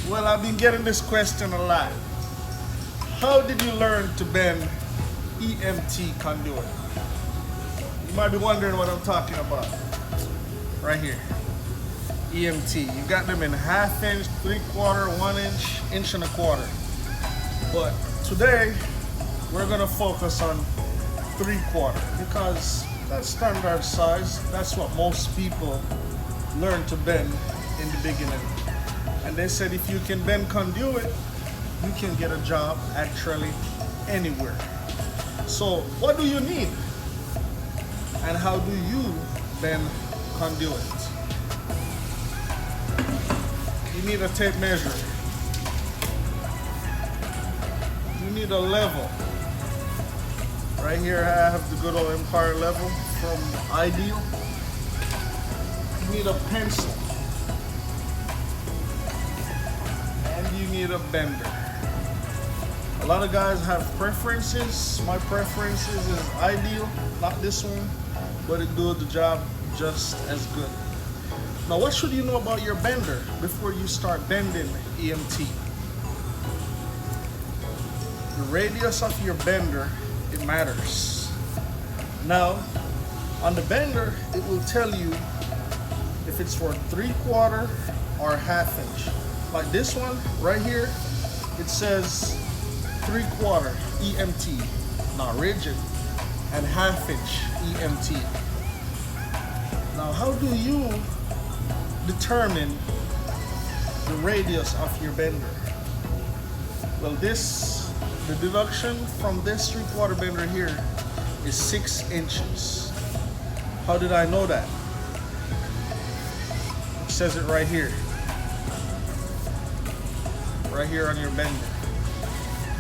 Well, I've been getting this question a lot. How did you learn to bend EMT conduit? You might be wondering what I'm talking about. Right here. EMT. You got them in 1/2 inch, 3/4, 1 inch, 1.25 inch. But today, we're gonna focus on 3/4 because that's standard size. That's what most people learn to bend in the beginning. And they said if you can bend conduit, you can get a job actually anywhere. So what do you need? And how do you bend conduit? You need a tape measure. You need a level. Right here I have the good old Empire level from Ideal. You need a pencil. And you need a bender. A lot of guys have preferences. My preferences is Ideal, not this one, but it does the job just as good. Now what should you know about your bender before you start bending EMT? The radius of your bender, it matters. Now, on the bender, it will tell you if it's for 3/4 or 1/2 inch. Like this one right here, it says 3/4 EMT, not rigid, and 1/2 inch EMT. Now, how do you determine the radius of your bender? Well, the deduction from this 3/4 bender here is 6 inches. How did I know that? It says it right here. Right here on your bender.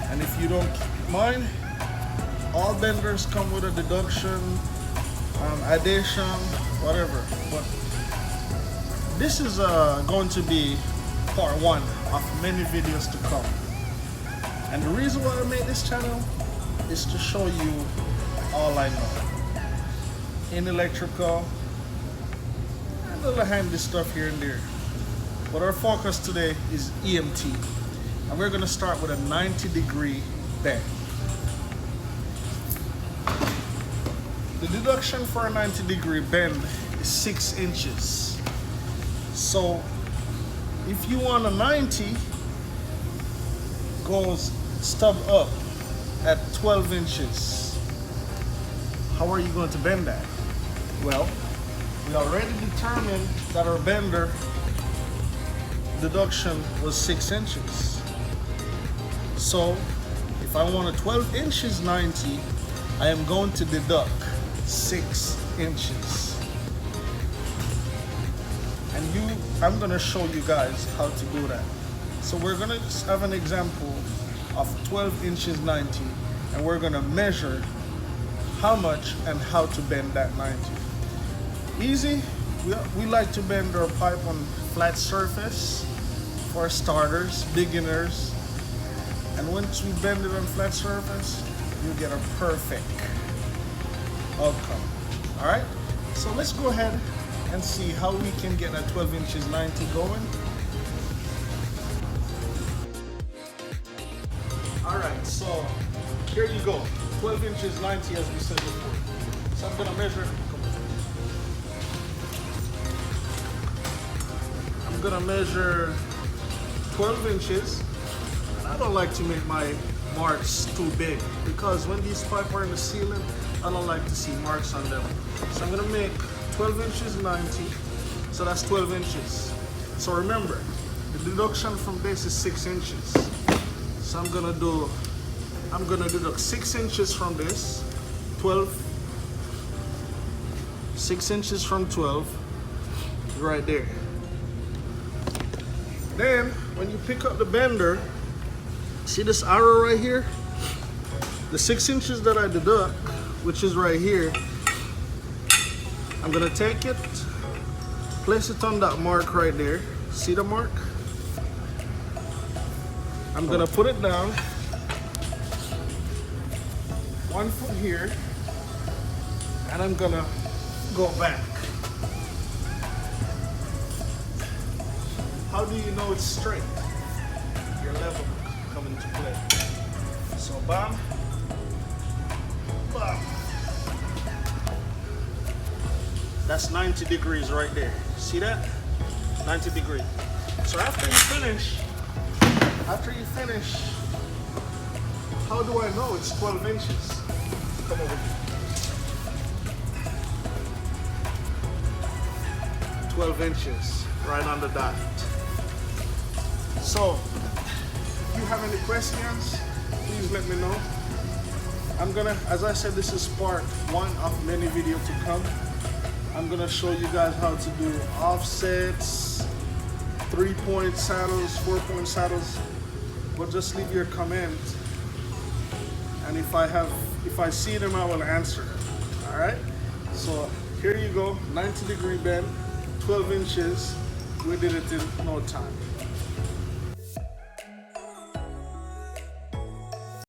And if you don't mind, all benders come with a deduction, addition, whatever. But this is going to be part 1 of many videos to come. And the reason why I made this channel is to show you all I know in electrical and little handy stuff here and there. But our focus today is EMT. And we're gonna start with a 90-degree bend. The deduction for a 90-degree bend is 6 inches. So if you want a 90, goes stub up at 12 inches. How are you going to bend that? Well, we already determined that our bender deduction was 6 inches. So if I want a 12 inches 90, I am going to deduct 6 inches. And I'm gonna show you guys how to do that. So we're gonna have an example of 12 inches 90, and we're gonna measure how much and how to bend that 90. Easy. We like to bend our pipe on flat surface for starters, beginners. And once we bend it on flat surface, you get a perfect outcome. All right, so let's go ahead and see how we can get that 12 inches 90 going. All right, so here you go, 12 inches 90 as we said before. So I'm gonna measure, I'm gonna measure 12 inches. I don't like to make my marks too big because when these pipes are in the ceiling, I don't like to see marks on them. So I'm gonna make 12 inches 90, so that's 12 inches. So remember, the deduction from this is 6 inches. So I'm gonna deduct 6 inches from this, 6 inches from 12, right there. Then, when you pick up the bender, see this arrow right here? The 6 inches that I deduct, which is right here, I'm gonna take it, place it on that mark right there. See the mark? I'm gonna put it down, 1 foot here, and I'm gonna go back. How do you know it's straight? Your level come into play. So bam, bam. That's 90 degrees right there. See that? 90 degrees. So after you finish, how do I know it's 12 inches? Come over here. 12 inches, right on the dot. So, if you have any questions, please let me know. I'm gonna, as I said, this is part one of many videos to come. I'm gonna show you guys how to do offsets, 3-point saddles, 4-point saddles. But just leave your comment, and if I see them, I will answer them. All right. So here you go, 90 degree bend, 12 inches. We did it in no time.